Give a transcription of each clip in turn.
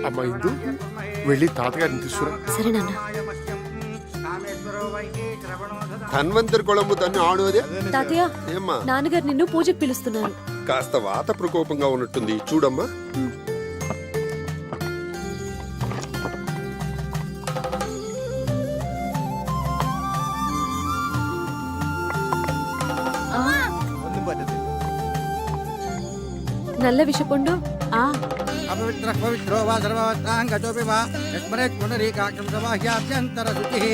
అమ్మా ఇందు వెళ్ళి తాతగారిని తీసుకురా. సరే నాన్న. ధన్వంతరి కొళంబు తన్ని ఆడువదే. తాతయ్య, ఏమ్మా నాన్నగారు నిన్ను పూజకు పిలుస్తున్నారు. కాస్త వాత ప్రకోపంగా ఉన్నట్టుంది, చూడమ్మా. నల్ల విషపుండు. అపవిత్ర పవిత్రో వా సర్వవత్తాంగతోపి వా యస్మరేత్ పునరీకాక్షం సమాహ్యాభ్యంతర శుచిః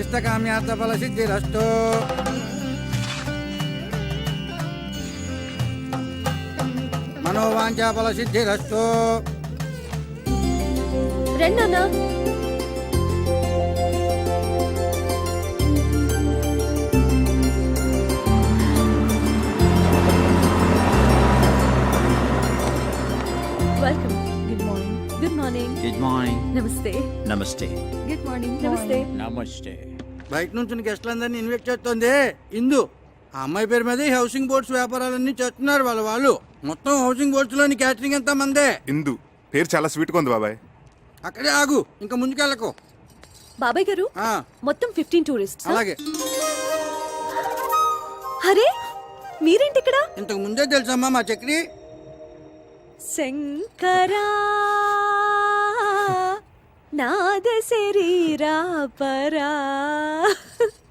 ఇష్టకామ్యార్థ ఫల సిద్ధిరస్తు. మనోవాంఛా ఫల సిద్ధిరస్తు. రెండన్నా. Welcome. Good morning. Good morning. Good morning. నమస్తే. నమస్తే. Good morning. నమస్తే. నమస్తే. బయట నుంచి గెస్టులందరినీ ఇన్వైట్ చేస్తుంది ఇందు. ఆ అమ్మాయి పేరు మీద హౌసింగ్ బోర్డ్స్ వ్యాపారాలన్నీ చేస్తున్నారు వాళ్ళు. మొత్తం హౌసింగ్ బోర్డ్స్ లోని క్యాటరింగ్ అంతా మందే. ఇందు పేరు చాలా స్వీట్ గా ఉంది బాబాయ్. అక్కడే ఆగు, ఇంకా ముందుకెళ్ళకు. బాబాయ్ గారు, మొత్తం 15 టూరిస్ట్స్. అలాగే. అరే మీరేంటి ఇక్కడ? ఇంతకు ముందే తెలుసమ్మా మా చక్రి. శంకరా నాద శరీరా పరా.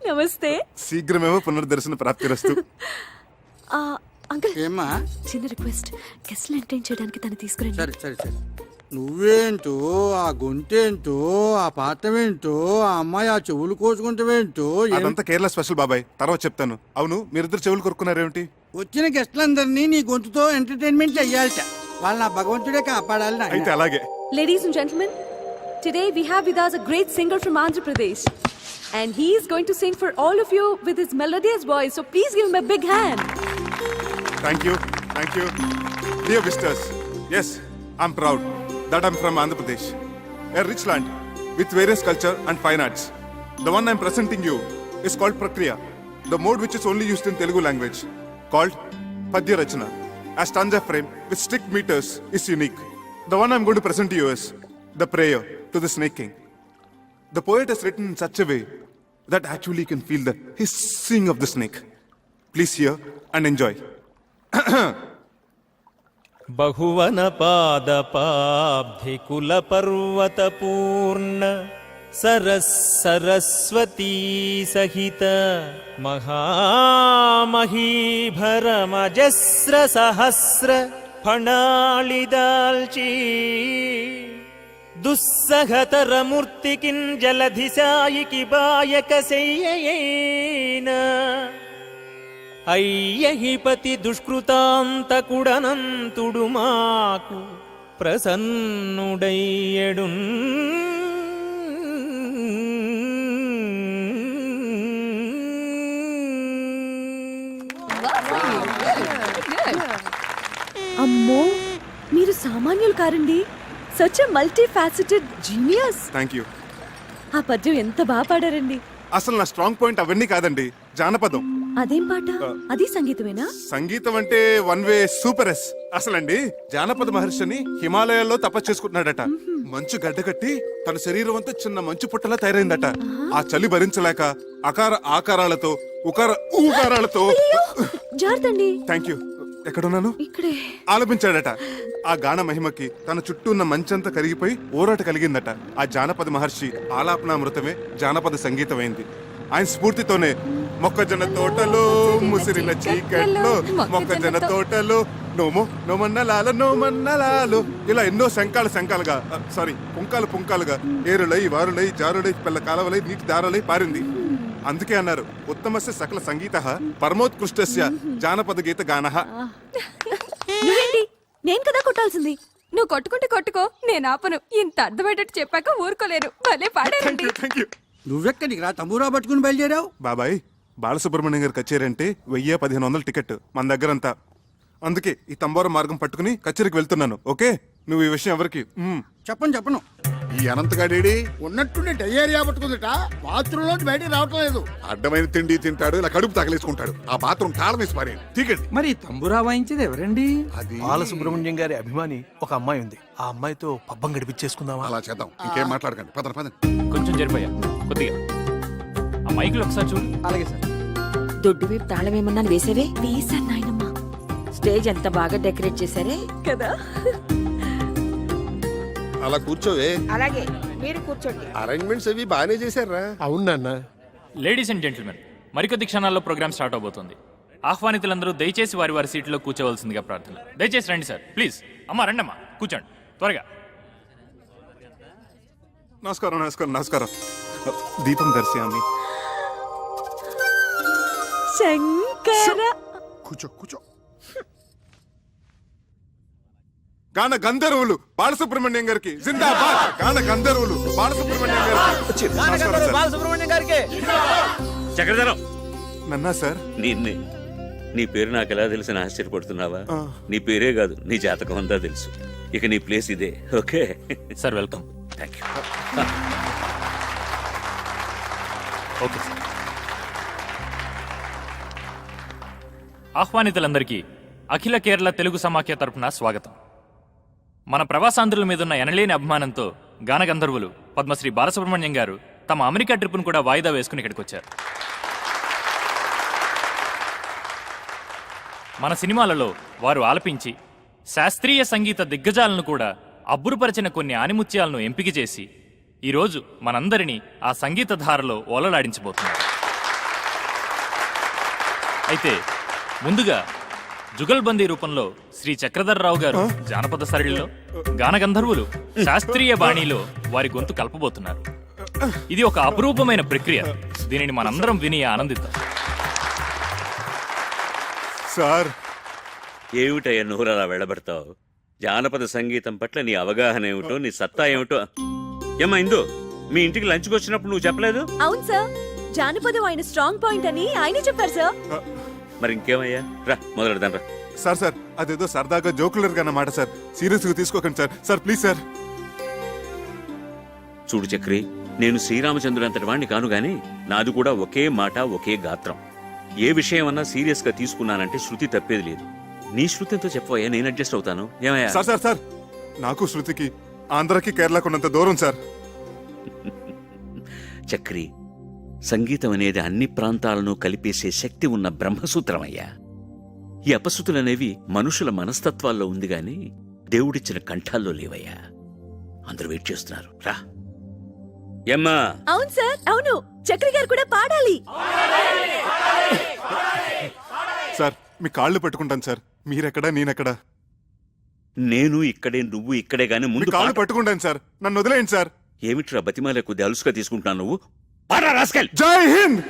నమస్తే. శీఘ్రమేమో పునర్దర్శన ప్రాప్తిరస్తు. అంకుల్, ఏమ్మా? చిన్న రిక్వెస్ట్. గెస్ట్ ఎంటర్టైన్ చేయడానికి తను తీసుకురండి. సరే సరే సరే. నువ్వేంటో, ఆ గొంతేంటో, ఆ పాటమేంటో, ఆ అమ్మాయి ఆ చెవులు కోసుకుంటావేంటో. అదంతా కేరళ స్పెషల్ బాబాయ్, తర్వాత చెప్తాను. అవును, మీరిద్దరు చెవులు కొరుకున్నారేమిటి? వచ్చిన గెస్టులందరినీ నీ గొంతుతో ఎంటర్టైన్మెంట్ చెయ్యాలట. వాళ్ళ నా భగవంతుడే కాపాడాలి. అయితే అలాగే. Ladies and gentlemen, today we have with us a great singer from Andhra Pradesh, and he is going to sing for all of you with his melodious voice. So please give him a big hand. Thank you. Dear visitors, yes, I'm proud that I'm from Andhra Pradesh, a rich land with various culture and fine arts. The one I'm presenting you is called Prakriya, the mode which is only used in Telugu language, called Padya Rachana. A stanza frame with strict meters is unique. The one I'm going to present to you is the prayer to the Snake King. The poet has written in such a way that actually you can feel the hissing of the snake. Please hear and enjoy. बहुवन पाद पाब्धि कुल पर्वत पूर्ण सरस्वती सहित महामहीभर मजस्र सहस्र फणालिदाल्ची दुस्सहतर मूर्ति किं जलधिसायिकी bike सेय्येन అయ్యహిపతి దుష్కృతాంతకుడనంతుడు మాకు ప్రసన్నుడయ్యడు. అమ్మో, మీరు సామాన్యులు కారండి. Such a multi faceted genius. Thank you. ఆ పద్యం ఎంత బాగా పాడారండి. అసలు నా స్ట్రాంగ్ పాయింట్ అవన్నీ కాదండి, జానపదం. అదేం పాట? అది సంగీతమేనా? సంగీతం అంటే వన్ వే సూపర్ ఎస్. అసలండి జానపద మహర్షిని హిమాలయాల్లో తపస్సు చేసుకుంటున్నాడట. మంచు గడ్డకట్టి తన శరీరం అంతా చిన్న మంచు పుట్టలా తయారైందట. ఆ చలి భరించలేక అకార ఆకారాలతో ఉకార ఊకారాలతో జార్తండి. Thank you. ఎక్కడున్నాను? ఇక్కడే. ఆలపించాడట. ఆ గాన మహిమకి తన చుట్టూ ఉన్న మంచంతా కరిగిపోయి ఊరాట కలిగిందట. ఆ జానపద మహర్షి ఆలాపనామృతమే జానపద సంగీతమైంది. ఆయన స్ఫూర్తితోనే మొక్కజొన్న తోటలో ముసిరిన చీకట్లో మొక్కజొన్న తోటలో నోమో నోమన్నలాల నోమన్నలాలు ఇలా ఎన్నో శంకాలుగా సారీ పుంకాలుగా ఏరులై వారులై జారులై పిల్ల కాలవలై నీటి దారులై పారింది. అందుకే అన్నారు ఉత్తమస్య సకల సంగీత పరమోత్కృష్టస్య జానపద గీత గానః. నేను కదా కొట్టాల్సింది. నువ్వు కొట్టుకుంటే కొట్టుకో, నేను ఆపను. ఇంత అర్థమయ్యేటట్టు చెప్పాక ఊరుకోలేరు. భలే పాడారండి. నువ్వెక్కడికి రా తమ్మురా పట్టుకుని బయలుదేరావు? బాబాయ్, బాలసుబ్రహ్మణ్యం గారి కచేరీ అంటే 1000-1500 టికెట్ మన దగ్గరంతా. అందుకే ఈ తంబోర మార్గం పట్టుకుని కచేరీకి వెళ్తున్నాను. ఓకే, నువ్వు ఈ విషయం ఎవరికి చెప్పను. ఈ అనంతగాడేడి ఉన్నట్టుండి డయేరియా పట్టుకుందిట బాత్రూమ్ లో బయటికి రావటం లేదు. అడ్డమైన తిండి తింటాడు, ఇలా కడుపు తగలేసుకుంటాడు. ఆ బాత్రూమ్ తాళం వేసి పారేయండి. తీకండి. మరి తంబురా వాయించేది ఎవరండి? అది బాలసుబ్రహ్మణ్యం గారి అభిమాని ఒక అమ్మాయి ఉంది. ఆ అమ్మాయితో పబ్బం గడిపించేసుకుందామా? అలా చేద్దాం. ఇంకేం మాట్లాడకండి. పదండి పదండి. కొంచెం జరిపోయా కొద్దిగా ఆ మైకులు ఒకసారి చూడు. అలాగే సార్. దొడ్డు వైపు తాళం ఏమన్నాను వేసేవే? వేసాను నాయనమ్మా. స్టేజ్ ఎంత బాగా డెకరేట్ చేశారే కదా. అలా కూర్చోవే. అలాగే మీరు కూర్చోండి. అరేంజ్మెంట్స్ అవి బాగానే చేశారా? అవును నాన్న. లేడీస్ అండ్ జెంటిల్మెన్, మరికొద్ది క్షణాల్లో ప్రోగ్రామ్ స్టార్ట్ అవబోతోంది. ఆహ్వానితులందరూ దయచేసి వారి వారి సీట్లో కూర్చోవలసిందిగా ప్రార్థన. దయచేసి రండి సార్, ప్లీజ్. అమ్మా రండమ్మా, కూర్చోండి త్వరగా. నమస్కారం నమస్కారం నమస్కారం. దీపం దర్శయామి. శంకర. కూర్చో కూర్చో. గాన గంధర్వులు బాలసుబ్రహ్మణ్యం గారికి జిందాబాద్. గాన గంధర్వులు బాలసుబ్రహ్మణ్యం గారికి. నమస్కారం సార్. బాలసుబ్రహ్మణ్యం గారికి చక్రధరం, నన్నా సార్. నీ పేరు నాకు ఎలా తెలిసిన ఆశ్చర్యపడుతున్నావా? నీ పేరే కాదు, నీ జాతకం అంతా తెలుసు. ఇక నీ ప్లేస్ ఇదే. Okay sir, welcome. Thank you. Okay sir. ఆహ్వానితులందరికీ అఖిల కేరళ తెలుగు సమాఖ్య తరపున స్వాగతం. మన ప్రవాసాంధ్రుల మీదున్న ఎనలేని అభిమానంతో గానగంధర్వులు పద్మశ్రీ బాలసుబ్రహ్మణ్యం గారు తమ అమెరికా ట్రిప్ను కూడా వాయిదా వేసుకుని ఇక్కడికి వచ్చారు. మన సినిమాలలో వారు ఆలపించి శాస్త్రీయ సంగీత దిగ్గజాలను కూడా అబ్బురుపరిచిన కొన్ని ఆనిముత్యాలను ఎంపిక చేసి ఈరోజు మనందరినీ ఆ సంగీత ధారలో ఓలలాడించబోతున్నారు. అయితే ముందుగా జుగల్బందీ రూపంలో శ్రీ చక్రధర్రావు గారు జానపద సరళిలో, గానగంధర్వులు శాస్త్రీయ బాణీలో వారి గొంతు కలపబోతున్నారు. ఇది ఒక అపురూపమైన ప్రక్రియ. దీనిని మనందరం విని ఆనందిద్దాం. సార్, ఏమిటయ్యా నువ్వు అలా వెళ్ళబడతావు? జానపద సంగీతం పట్ల నీ అవగాహన ఏమిటో, నీ సత్తా ఏమిటో. ఏమ్మా ఇందు, మీ ఇంటికి లంచ్కి వచ్చినప్పుడు నువ్వు చెప్పలేదు? అవును సార్, జానపదం ఆయన స్ట్రాంగ్ పాయింట్ అని ఆయనే చెప్పారు సార్. మరి ఇంకేమయ్యా, రా మొదలెడదాం రా. సార్ సార్ అదేదో సరదాగా జోకులర్గా అన్నమాట సార్. సీరియస్ గా తీసుకోకండి సార్. Sir please sir. చూడు చక్రి, నేను శ్రీరామచంద్రుడు అంతటి వాణ్ణి కాను గాని నాది కూడా ఒకే మాట, ఒకే గాత్రం. ఏ విషయం అన్నా సీరియస్ గా తీసుకున్నానంటే శృతి తప్పేది లేదు. నీ శృతితో చెప్పవయ్యా, నేను అడ్జస్ట్ అవుతాను. ఏమయ్యా? సార్ సార్ సార్ నాకు శృతికి ఆంధ్రాకి కేరళకు ఉన్నంత దూరం సార్. చక్రి, సంగీతం అనేది అన్ని ప్రాంతాలను కలిపేసే శక్తి ఉన్న బ్రహ్మసూత్రమయ్యా. ఈ అపశృతులనేవి మనుషుల మనస్తత్వాల్లో ఉంది గాని దేవుడిచ్చిన కంఠాల్లో లేవయ్యా. అందరూ వెయిట్ చేస్తున్నారు, రా. ఎమ్మా? అవును సార్, అవును. చక్రి గారు కూడా పాడాలి. సార్ మీ కాళ్ళు పట్టుకుంటాను సార్. మీరెక్కడా నేనెక్కడా? నేను ఇక్కడే, నువ్వు ఇక్కడే గాని మీ ముందు కాళ్ళు పట్టుకుంటాను సార్. నన్ను వదిలేయండి సార్. ఏమిట్రా బతిమాలే కొద్ది అలుసుగా తీసుకుంటున్నావు నువ్వు? పారా రాస్కెల్. జై హింద్.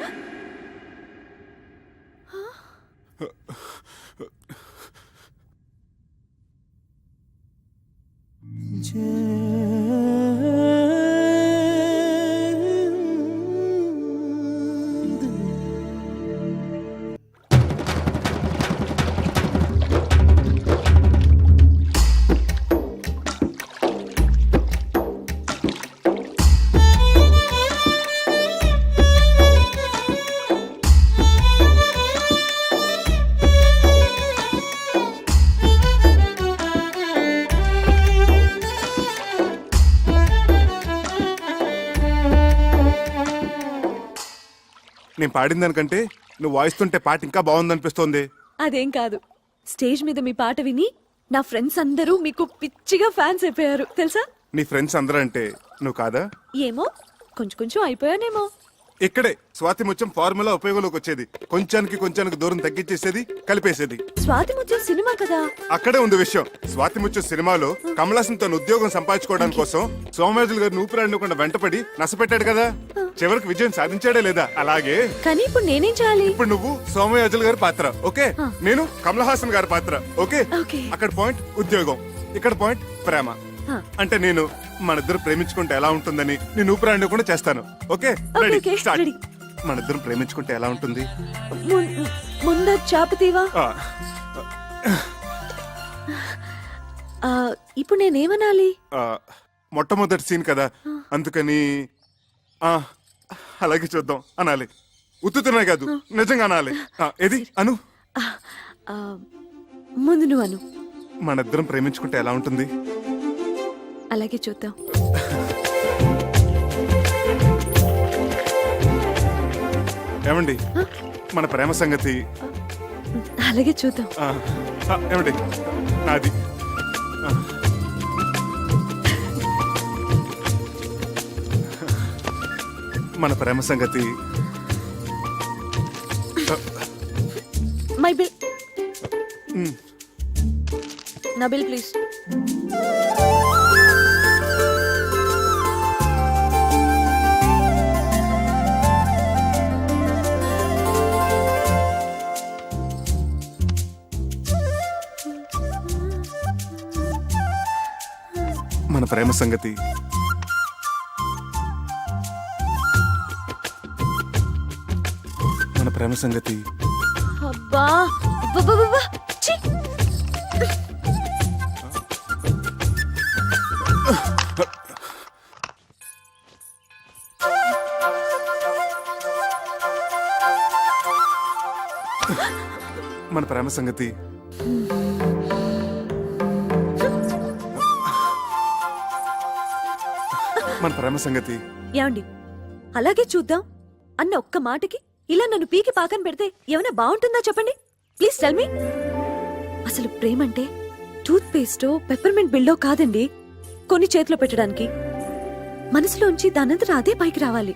నేను పాడిన దానికంటే నువ్వు వాయిస్తుంటే పాట ఇంకా బాగుందనిపిస్తోంది. అదేం కాదు, స్టేజ్ మీద మీ పాట విని నా ఫ్రెండ్స్ అందరూ మీకు పిచ్చిగా ఫ్యాన్స్ అయిపోయారు తెలుసా. నీ ఫ్రెండ్స్ అందరూ అంటే నువ్వు కాదా? ఏమో, కొంచెం కొంచెం అయిపోయానేమో. ఇక్కడే స్వాతి ముత్యం ఫార్ములా ఉపయోగంలోకి వచ్చేది. కొంచానికి దూరం తగ్గించేసేది, కలిపేసేది. స్వాతి ముత్యం సినిమా కదా. అక్కడే ఉంది విషయం. స్వాతి ముత్యం సినిమాలో కమలాసన్ తన ఉద్యోగం సంపాదించుకోవడానికి కోసం సోమరాజులు గారిని ఊపిరాడకుండా వెంటపడి నష్టపెట్టాడు కదా. చివరికి విజయం సాధించాడే లేదా? అలాగే కానీ ఇప్పుడు నేనేం చేయాలి? ఇప్పుడు నువ్వు సోమయాజులు గారి పాత్ర, ఓకే? నేను కమల్ హాసన్ గారి పాత్ర, ఓకే? ఓకే. అక్కడ పాయింట్ ఉద్యోగం, ఇక్కడ పాయింట్ ప్రేమ. అంటే నేను మనిద్దరు ప్రేమించుకుంటే ఎలా ఉంటుందని నేను ఊపిరాడకుండా చేస్తాను, ఓకే? Ready, start. మనిద్దరం ప్రేమించుకుంటే ఎలా ఉంటుంది? ముందు చాపతీవా. ఆ, ఇప్పుడు నేనేమనాలి? మొట్టమొదటి సీన్ కదా అందుకని ఆ, అలాగే చూద్దాం అనాలి. ఉత్తుతూనే కాదు నిజంగా అనాలి. ఏది అను. ముందు నువ్వు అను. మనిద్దరం ప్రేమించుకుంటే ఎలా ఉంటుంది? అలాగే చూద్దాం. ఏమండి మన ప్రేమ సంగతి అలాగే చూద్దాం. ఏమండి నాది మన ప్రేమ సంగతి మై బిల్. నా బిల్ ప్లీజ్. మన ప్రేమ సంగతి మన ప్రేమ సంగతి అబ్బా అబ్బబ్బబ్బబ్బా! ఛీ! మన ప్రేమ సంగతి మన ప్రేమ సంగతి ఏమండి అలాగే చూద్దాం అన్న ఒక్క మాటకి ఇలా నన్ను పీకి పాకన పెడితే ఏమైనా బాగుంటుందా చెప్పండి ప్లీజ్ టెల్ మీ. అసలు ప్రేమంటే టూత్ పేస్టో పెప్పర్మెంట్ బిల్డో కాదండి, కొన్ని చేతిలో పెట్టడానికి. మనసులోంచి దానంతట అదే పైకి రావాలి.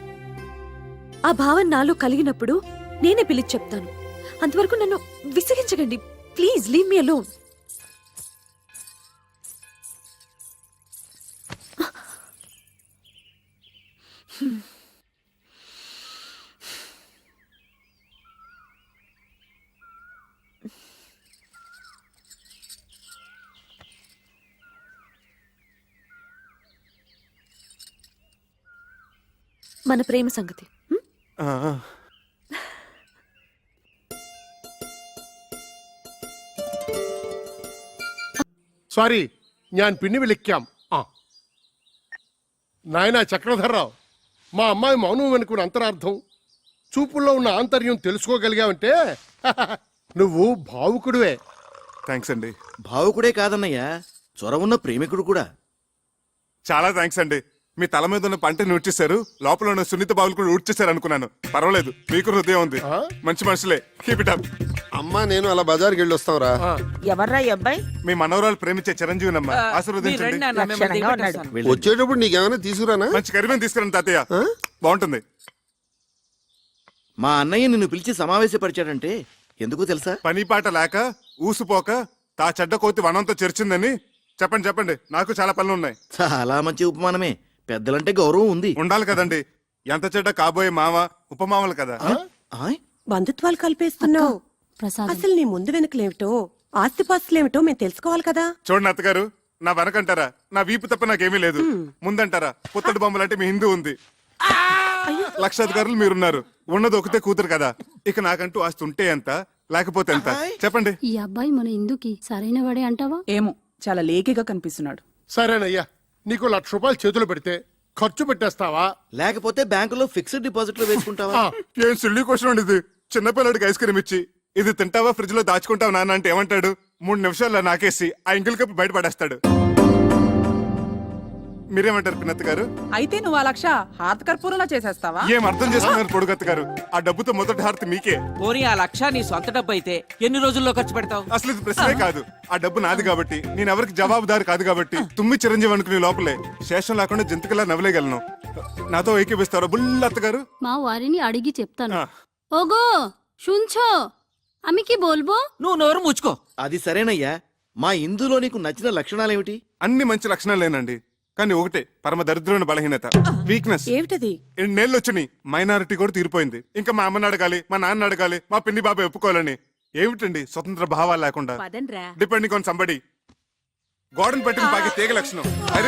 ఆ భావన నాలో కలిగినప్పుడు నేనే పిలిచి చెప్తాను. అంతవరకు నన్ను విసిగించకండి ప్లీజ్. Leave me alone. మన ప్రేమ సంగతి సారీ ഞാൻ പിന്നെ വിളിക്കാം. నాయనా చక్రధర్రావు, మా అమ్మాయి మౌనం వెనుకున్న అంతరార్థం, చూపుల్లో ఉన్న ఆంతర్యం తెలుసుకోగలిగావంటే నువ్వు భావుకుడివే. థ్యాంక్స్ అండి. భావుకుడే కాదన్నయ్యా, చొరవున్న ప్రేమికుడు కూడా. చాలా థ్యాంక్స్ అండి. మీ తల మీద ఉన్న పంటని ఊడ్చేశారు, లోపల ఉన్న సున్నిత బావులు కూడా ఊడ్చేశారు అనుకున్నాను. పర్వాలేదు, మీకు హృదయం ఉంది. మంచి మనుషులే. Keep it up. అమ్మా నేను అలా బజార్కి వెళ్ళి వస్తావురా. ఎవర్రా ఈ అబ్బాయి? మీ మనవరాలు ప్రేమించే చిరంజీవినమ్మా, ఆశీర్వదించండి. లక్షణంగా ఉన్నాడు. వచ్చేటప్పుడు నీకేమైనా తీసుకురానా? మంచి కరిమేం తీసుకురండి తాతయ్య, బాగుంటుంది. మా అన్నయ్య నిన్ను పిలిచి సమావేశపరిచాడంటే ఎందుకు తెలుసా? పని పాట లేక ఊసిపోక తా చెడ్డ కోతి వనంతో చెరిచిందని చెప్పండి. చెప్పండి, నాకు చాలా పనులు ఉన్నాయి. చాలా మంచి ఉపమానమే. పెద్దలంటే గౌరవం ఉంది. ఉండాలి కదండి. ఎంత చెడ్డ కాబోయే మామ ఉపమామలు కదా. బంధుత్వాలు కలిపేస్తున్నావు. అసలు నీ ముందు వెనుకలేమిటో ఆస్తిపాస్తులేమిటో మేము తెలుసుకోవాలి కదా. చూడండి అత్తగారు, నా వెనకంటారా నా వీపు తప్ప నాకేమీ లేదు. ముందంటారా పుత్తడి బొమ్మలంటే మీ హిందూ ఉంది. లక్షాధికారులు మీరున్నారు. ఉన్నది ఒకతే కూతురు కదా. ఇక నాకంటూ ఆస్తి ఉంటే ఎంత, లేకపోతే ఎంత చెప్పండి. ఈ అబ్బాయి మన ఇందుకి సరైన వాడే అంటావా? ఏమో చాలా లేకిగా కనిపిస్తున్నాడు. సరేనయ్యా, నీకు 1,00,000 రూపాయలు చేతులు పెడితే ఖర్చు పెట్టేస్తావా? లేకపోతే బ్యాంకులో ఫిక్స్డ్ డిపాజిట్ లో వేసుకుంటావా? ఏం సిల్లీ క్వశ్చన్ అండి ఇది. చిన్నపిల్లడికి ఐస్ క్రీమ్ ఇచ్చి ఇది తింటావా ఫ్రిడ్జ్ లో దాచుకుంటావా నాన్న అంటే ఏమంటాడు? 3 నిమిషాల్లో నాకేసి ఆ ఇంకిల్ కప్పు బయటపడేస్తాడు. మీరేమంటారు పిన్నత్త గారు? అయితే నువ్వు ఆ 1,00,000 హారత కర్పూరంలో చేసేస్తావా? ఏం అర్థం చేసుకున్నారు పొడుగత్త గారు? ఆ డబ్బుతో మొదటి హారతి మీకే. పోనీ ఆ 1,00,000 నీ సొంత డబ్బు అయితే ఎన్ని రోజుల్లో ఖర్చు పెడతావు? అసలు ఇది ప్రశ్నే కాదు. ఆ డబ్బు నాది కాబట్టి, నేను ఎవరికి జవాబుదారు కాదు కాబట్టి, తుమ్మి చిరంజీవి అనుకునే లోపలే శేషం లేకుండా జంతుకులా నవ్వలేగలను. నాతో ఏకీపిస్తారా బుల్లత్త గారు? మా వారిని అడిగి చెప్తాను. ఆ. ఓగో শুনছো, আমি কি বলবো? నువ్వు నోరు ముచ్చుకో. అది సరేనయ్యా. మా ఇందులో నీకు నచ్చిన లక్షణాలేమిటి? అన్ని మంచి లక్షణాలేనండి, కానీ ఒకటే పరమ దరిద్రమైన బలహీనత, వీక్నెస్. ఏమిటది? 2 నెలలు వచ్చినాయి, మైనారిటీ కూడా తీరిపోయింది. ఇంకా మా అమ్మని అడగాలి, మా నాన్న అడగాలి, మా పిన్ని బాబాయ్ ఒప్పుకోవాలని. ఏమిటండి స్వతంత్ర భావాలు లేకుండా? Depending on somebody. గోడను పెట్టిన బాగా తీగ లక్షణం. అరే